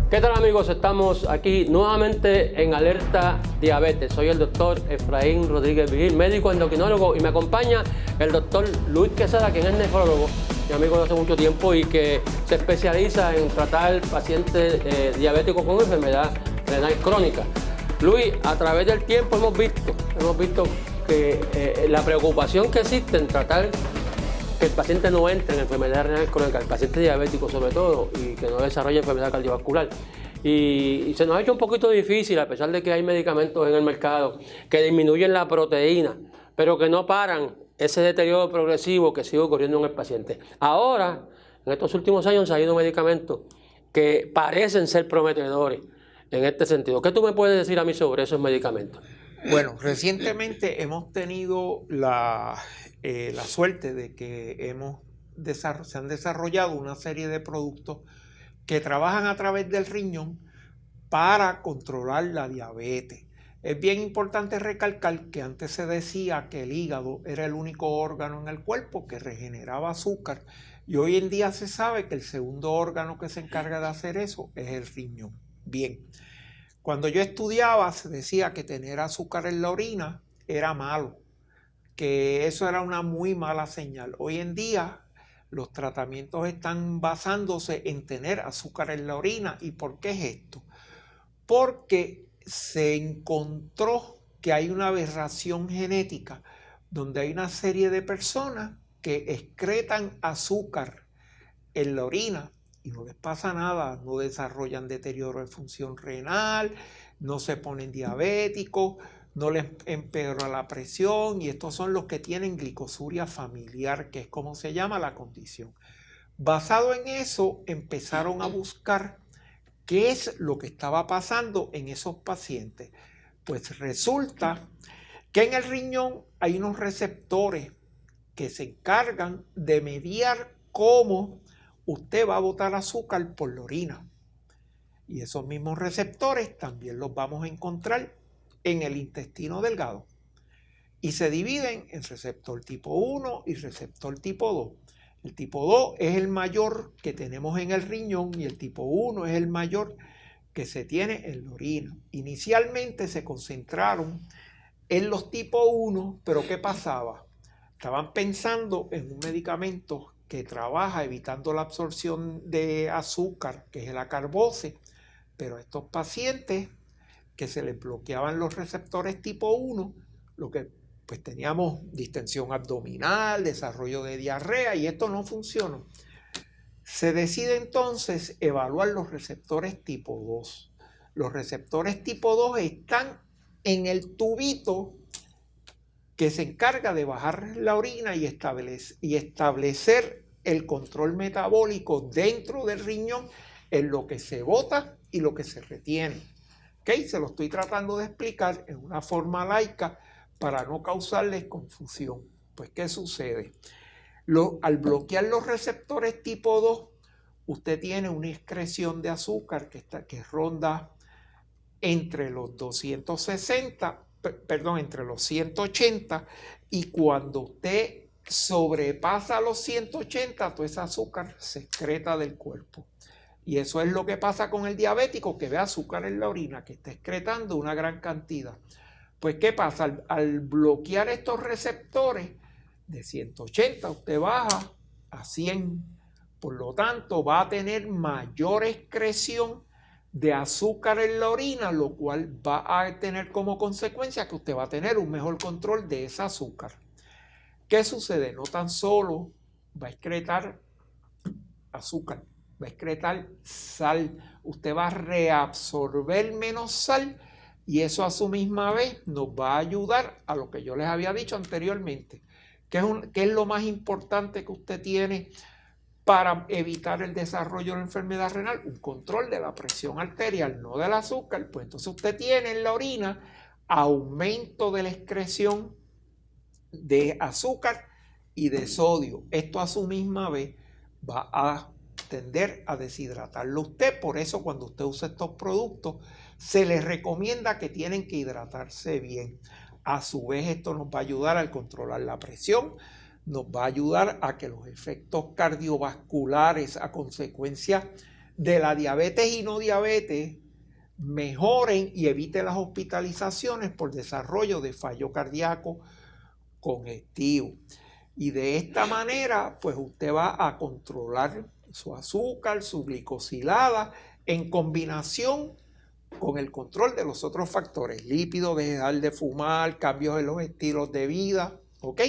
¿Qué tal, amigos? Estamos aquí nuevamente en Alerta Diabetes. Soy el doctor Efraín Rodríguez Vigil, médico endocrinólogo, y me acompaña el doctor Luis Quesada, quien es nefrólogo, mi amigo de hace mucho tiempo y que se especializa en tratar pacientes diabéticos con enfermedad renal crónica. Luis, a través del tiempo hemos visto que la preocupación que existe en tratar que el paciente no entre en enfermedad renal crónica, el paciente diabético sobre todo, y que no desarrolle enfermedad cardiovascular. Y se nos ha hecho un poquito difícil, a pesar de que hay medicamentos en el mercado que disminuyen la proteína, pero que no paran ese deterioro progresivo que sigue ocurriendo en el paciente. Ahora, en estos últimos años han salido medicamentos que parecen ser prometedores en este sentido. ¿Qué tú me puedes decir a mí sobre esos medicamentos? Bueno, recientemente hemos tenido la suerte de que se han desarrollado una serie de productos que trabajan a través del riñón para controlar la diabetes. Es bien importante recalcar que antes se decía que el hígado era el único órgano en el cuerpo que regeneraba azúcar, y hoy en día se sabe que el segundo órgano que se encarga de hacer eso es el riñón. Bien. Cuando yo estudiaba se decía que tener azúcar en la orina era malo, que eso era una muy mala señal. Hoy en día los tratamientos están basándose en tener azúcar en la orina. ¿Y por qué es esto? Porque se encontró que hay una aberración genética donde hay una serie de personas que excretan azúcar en la orina y no les pasa nada, no desarrollan deterioro de función renal, no se ponen diabéticos, no les empeora la presión, y estos son los que tienen glicosuria familiar, que es como se llama la condición. Basado en eso, empezaron a buscar qué es lo que estaba pasando en esos pacientes. Pues resulta que en el riñón hay unos receptores que se encargan de mediar cómo usted va a botar azúcar por la orina. Y esos mismos receptores también los vamos a encontrar en el intestino delgado. Y se dividen en receptor tipo 1 y receptor tipo 2. El tipo 2 es el mayor que tenemos en el riñón y el tipo 1 es el mayor que se tiene en la orina. Inicialmente se concentraron en los tipo 1, pero ¿qué pasaba? Estaban pensando en un medicamento que trabaja evitando la absorción de azúcar, que es el acarbose, pero a estos pacientes que se les bloqueaban los receptores tipo 1, lo que pues teníamos distensión abdominal, desarrollo de diarrea, y esto no funcionó. Se decide entonces evaluar los receptores tipo 2. Los receptores tipo 2 están en el tubito que se encarga de bajar la orina y establecer el control metabólico dentro del riñón en lo que se bota y lo que se retiene. ¿Okay? Se lo estoy tratando de explicar en una forma laica para no causarles confusión. Pues, ¿qué sucede? Al bloquear los receptores tipo 2, usted tiene una excreción de azúcar que ronda entre los 260, entre los 180, y cuando usted sobrepasa los 180, todo ese azúcar se excreta del cuerpo. Y eso es lo que pasa con el diabético, que ve azúcar en la orina, que está excretando una gran cantidad. Pues, ¿qué pasa? Al bloquear estos receptores de 180, usted baja a 100. Por lo tanto, va a tener mayor excreción de azúcar en la orina, lo cual va a tener como consecuencia que usted va a tener un mejor control de ese azúcar. ¿Qué sucede? No tan solo va a excretar azúcar, va a excretar sal. Usted va a reabsorber menos sal, y eso a su misma vez nos va a ayudar a lo que yo les había dicho anteriormente, que es lo más importante que usted tiene para evitar el desarrollo de la enfermedad renal: un control de la presión arterial, no del azúcar. Pues entonces usted tiene en la orina aumento de la excreción de azúcar y de sodio. Esto a su misma vez va a tender a deshidratarlo usted. Por eso, cuando usted usa estos productos, se les recomienda que tienen que hidratarse bien. A su vez, esto nos va a ayudar a controlar la presión, nos va a ayudar a que los efectos cardiovasculares a consecuencia de la diabetes y no diabetes mejoren y eviten las hospitalizaciones por desarrollo de fallo cardíaco congestivo. Y de esta manera, pues usted va a controlar su azúcar, su glicosilada, en combinación con el control de los otros factores, lípidos, dejar de fumar, cambios en los estilos de vida, ¿ok?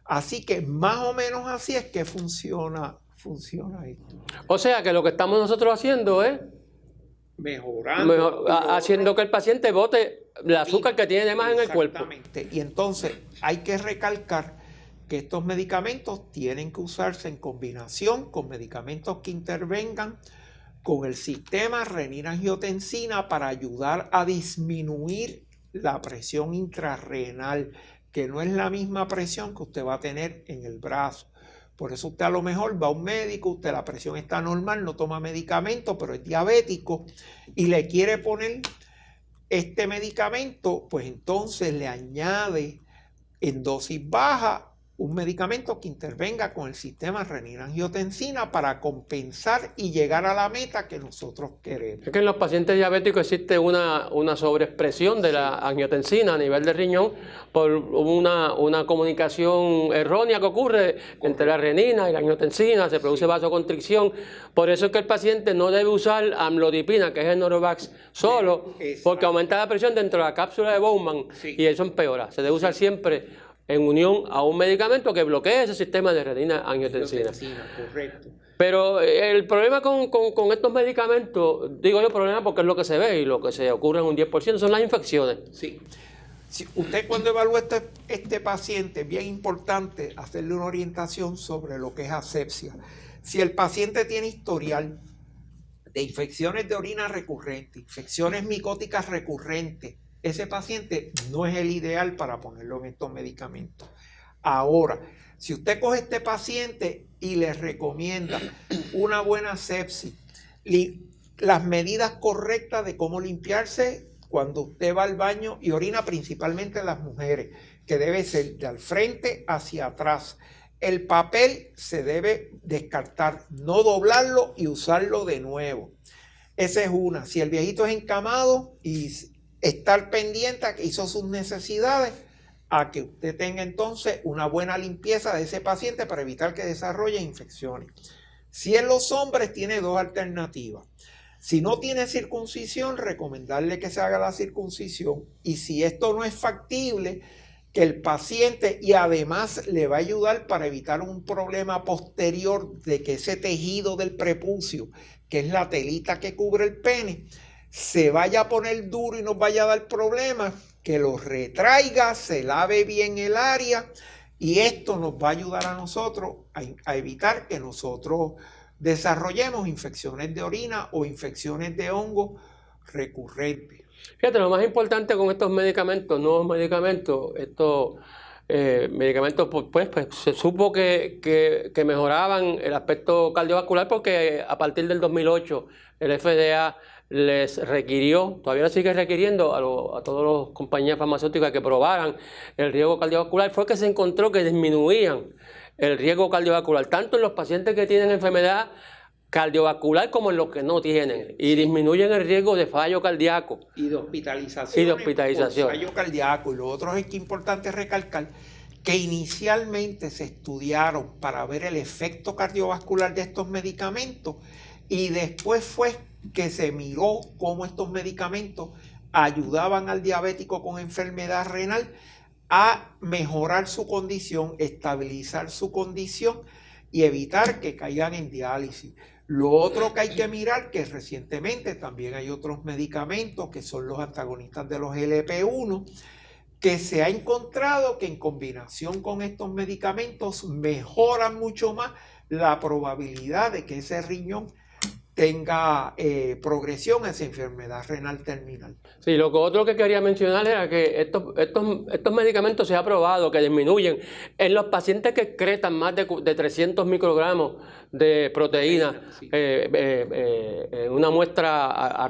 Así que más o menos así es que funciona esto. O sea que lo que estamos nosotros haciendo es Mejorando. haciendo que el paciente bote el azúcar que tiene de más en el cuerpo. Exactamente. Y entonces hay que recalcar que estos medicamentos tienen que usarse en combinación con medicamentos que intervengan con el sistema renina-angiotensina para ayudar a disminuir la presión intrarrenal, que no es la misma presión que usted va a tener en el brazo. Por eso usted a lo mejor va a un médico, usted la presión está normal, no toma medicamento, pero es diabético y le quiere poner este medicamento, pues entonces le añade en dosis baja un medicamento que intervenga con el sistema renina-angiotensina para compensar y llegar a la meta que nosotros queremos. Es que en los pacientes diabéticos existe una sobreexpresión de la angiotensina a nivel del riñón por una comunicación errónea que ocurre entre la renina y la angiotensina, se produce vasoconstricción. Por eso es que el paciente no debe usar amlodipina, que es el Norovax, solo, porque aumenta la presión dentro de la cápsula de Bowman y eso empeora. Se debe usar siempre en unión a un medicamento que bloquee ese sistema de renina-angiotensina. Correcto. Pero el problema con estos medicamentos, digo yo problema porque es lo que se ve y lo que se ocurre en un 10%, son las infecciones. Sí. Si usted cuando evalúa este paciente, es bien importante hacerle una orientación sobre lo que es asepsia. Si el paciente tiene historial de infecciones de orina recurrentes, infecciones micóticas recurrentes, ese paciente no es el ideal para ponerlo en estos medicamentos. Ahora, si usted coge este paciente y le recomienda una buena sepsis, las medidas correctas de cómo limpiarse cuando usted va al baño y orina, principalmente las mujeres, que debe ser de al frente hacia atrás. El papel se debe descartar, no doblarlo y usarlo de nuevo. Esa es una. Si el viejito es encamado y estar pendiente a que hizo sus necesidades, a que usted tenga entonces una buena limpieza de ese paciente para evitar que desarrolle infecciones. Si en los hombres tiene dos alternativas. Si no tiene circuncisión, recomendarle que se haga la circuncisión. Y si esto no es factible, que el paciente, y además le va a ayudar para evitar un problema posterior de que ese tejido del prepucio, que es la telita que cubre el pene, se vaya a poner duro y nos vaya a dar problemas, que lo retraiga, se lave bien el área y esto nos va a ayudar a nosotros a evitar que nosotros desarrollemos infecciones de orina o infecciones de hongo recurrentes. Fíjate, lo más importante con estos medicamentos, nuevos medicamentos, estos medicamentos, pues se supo que mejoraban el aspecto cardiovascular porque a partir del 2008 el FDA les requirió, todavía lo sigue requiriendo a todas las compañías farmacéuticas que probaran el riesgo cardiovascular, fue que se encontró que disminuían el riesgo cardiovascular, tanto en los pacientes que tienen enfermedad cardiovascular como en los que no tienen, y disminuyen el riesgo de fallo cardíaco. Y de hospitalización. Por fallo cardíaco. Y lo otro es que es importante recalcar que inicialmente se estudiaron para ver el efecto cardiovascular de estos medicamentos y después fue que se miró cómo estos medicamentos ayudaban al diabético con enfermedad renal a mejorar su condición, estabilizar su condición y evitar que caigan en diálisis. Lo otro que hay que mirar, que recientemente también hay otros medicamentos que son los antagonistas de los GLP-1, que se ha encontrado que en combinación con estos medicamentos mejoran mucho más la probabilidad de que ese riñón tenga progresión a esa enfermedad renal terminal. Sí, lo otro que quería mencionar era que estos medicamentos se ha probado que disminuyen en los pacientes que excretan más de 300 microgramos de proteína en una muestra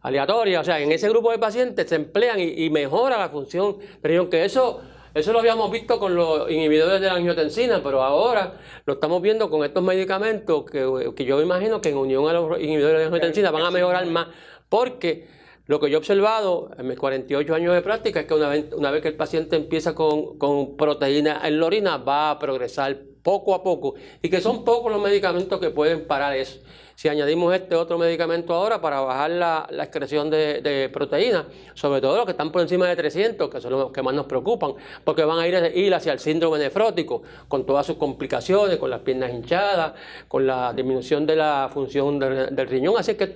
aleatoria. O sea, en ese grupo de pacientes se emplean y mejora la función del riñón, que eso Eso lo habíamos visto con los inhibidores de la angiotensina, pero ahora lo estamos viendo con estos medicamentos que yo imagino que en unión a los inhibidores de la angiotensina van a mejorar más, porque lo que yo he observado en mis 48 años de práctica es que una vez que el paciente empieza con proteína en la orina, va a progresar poco a poco, y que son pocos los medicamentos que pueden parar eso. Si añadimos este otro medicamento ahora para bajar la excreción de proteína, sobre todo los que están por encima de 300, que son los que más nos preocupan, porque van a ir hacia el síndrome nefrótico, con todas sus complicaciones, con las piernas hinchadas, con la disminución de la función del riñón. Así que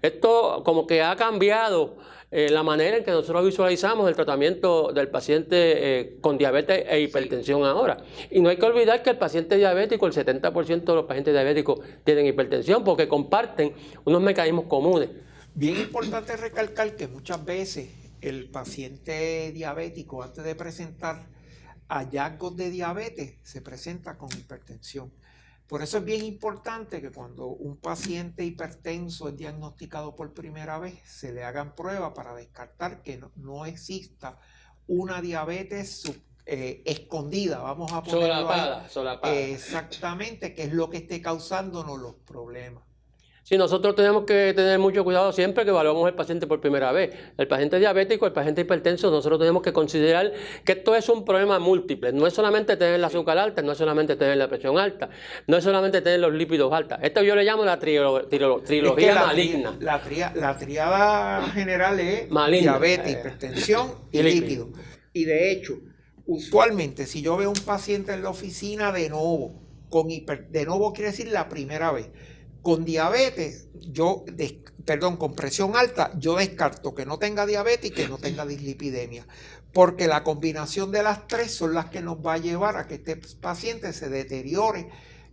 esto como que ha cambiado la manera en que nosotros visualizamos el tratamiento del paciente con diabetes e hipertensión ahora. Y no hay que olvidar que el paciente diabético, el 70% de los pacientes diabéticos tienen hipertensión porque comparten unos mecanismos comunes. Bien importante recalcar que muchas veces el paciente diabético, antes de presentar hallazgos de diabetes, se presenta con hipertensión. Por eso es bien importante que cuando un paciente hipertenso es diagnosticado por primera vez, se le hagan pruebas para descartar que no exista una diabetes escondida, vamos a ponerlo solapada. Exactamente, que es lo que esté causándonos los problemas. Sí, nosotros tenemos que tener mucho cuidado siempre que evaluamos al paciente por primera vez. El paciente diabético, el paciente hipertenso, nosotros tenemos que considerar que esto es un problema múltiple. No es solamente tener el azúcar alta, no es solamente tener la presión alta, no es solamente tener los lípidos altos. Esto yo le llamo la trilogía maligna. La triada general es maligna, diabetes, hipertensión y lípidos. Y de hecho, usualmente si yo veo un paciente en la oficina de nuevo quiere decir la primera vez, con diabetes, con presión alta, yo descarto que no tenga diabetes y que no tenga dislipidemia, porque la combinación de las tres son las que nos va a llevar a que este paciente se deteriore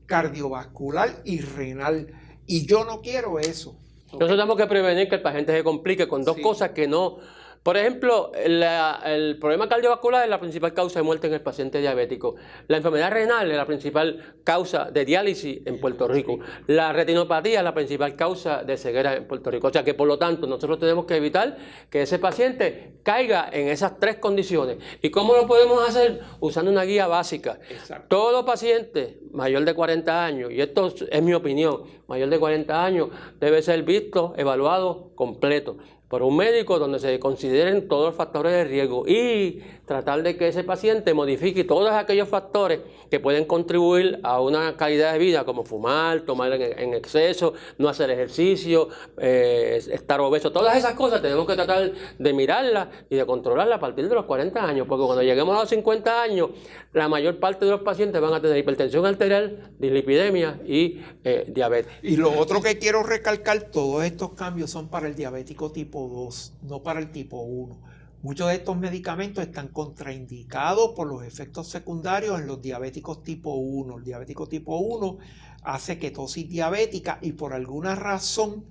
cardiovascular y renal, y yo no quiero eso. Nosotros tenemos que prevenir que el paciente se complique con dos cosas que no. Por ejemplo, el problema cardiovascular es la principal causa de muerte en el paciente diabético. La enfermedad renal es la principal causa de diálisis en Puerto Rico. La retinopatía es la principal causa de ceguera en Puerto Rico. O sea que, por lo tanto, nosotros tenemos que evitar que ese paciente caiga en esas tres condiciones. ¿Y cómo lo podemos hacer? Usando una guía básica. Exacto. Todo paciente mayor de 40 años, y esto es mi opinión, mayor de 40 años debe ser visto, evaluado completo por un médico donde se consideren todos los factores de riesgo y tratar de que ese paciente modifique todos aquellos factores que pueden contribuir a una calidad de vida, como fumar, tomar en exceso, no hacer ejercicio, estar obeso. Todas esas cosas tenemos que tratar de mirarlas y de controlarlas a partir de los 40 años, porque cuando lleguemos a los 50 años, la mayor parte de los pacientes van a tener hipertensión arterial, dislipidemia y diabetes. Y lo otro que quiero recalcar, todos estos cambios son para el diabético tipo 2, no para el tipo 1. Muchos de estos medicamentos están contraindicados por los efectos secundarios en los diabéticos tipo 1. El diabético tipo 1 hace ketosis diabética y por alguna razón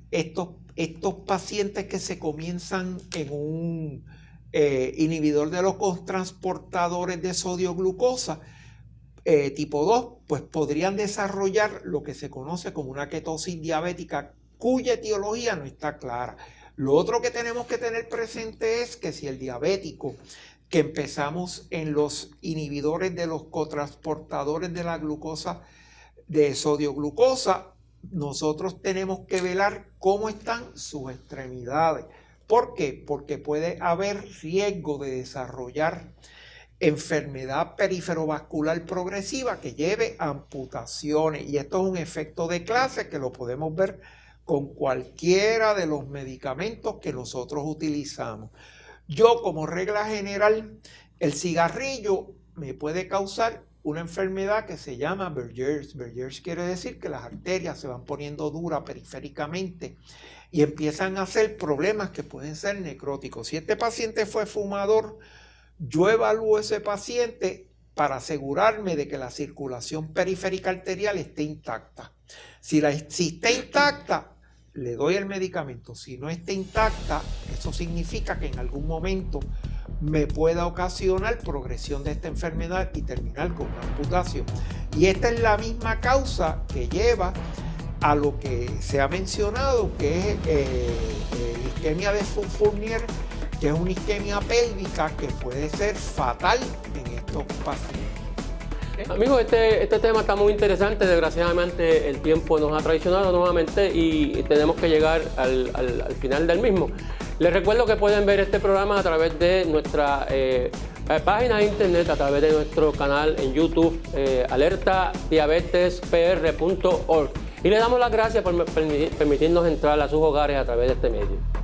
estos pacientes que se comienzan en un inhibidor de los cotransportadores de sodio-glucosa tipo 2, pues podrían desarrollar lo que se conoce como una ketosis diabética cuya etiología no está clara. Lo otro que tenemos que tener presente es que si el diabético que empezamos en los inhibidores de los cotransportadores de la glucosa, de sodio-glucosa, nosotros tenemos que velar cómo están sus extremidades. ¿Por qué? Porque puede haber riesgo de desarrollar enfermedad periferovascular progresiva que lleve a amputaciones. Y esto es un efecto de clase que lo podemos ver con cualquiera de los medicamentos que nosotros utilizamos. Yo, como regla general, el cigarrillo me puede causar una enfermedad que se llama Bergers. Bergers quiere decir que las arterias se van poniendo duras periféricamente y empiezan a hacer problemas que pueden ser necróticos. Si este paciente fue fumador, yo evalúo a ese paciente para asegurarme de que la circulación periférica arterial esté intacta. Si está intacta, le doy el medicamento. Si no está intacta, eso significa que en algún momento me pueda ocasionar progresión de esta enfermedad y terminar con una amputación. Y esta es la misma causa que lleva a lo que se ha mencionado, que es isquemia de Fournier, que es una isquemia pélvica que puede ser fatal en estos pacientes. Amigos, este tema está muy interesante. Desgraciadamente el tiempo nos ha traicionado nuevamente y tenemos que llegar al final del mismo. Les recuerdo que pueden ver este programa a través de nuestra página de internet, a través de nuestro canal en YouTube, alertadiabetespr.org. Y le damos las gracias por permitirnos entrar a sus hogares a través de este medio.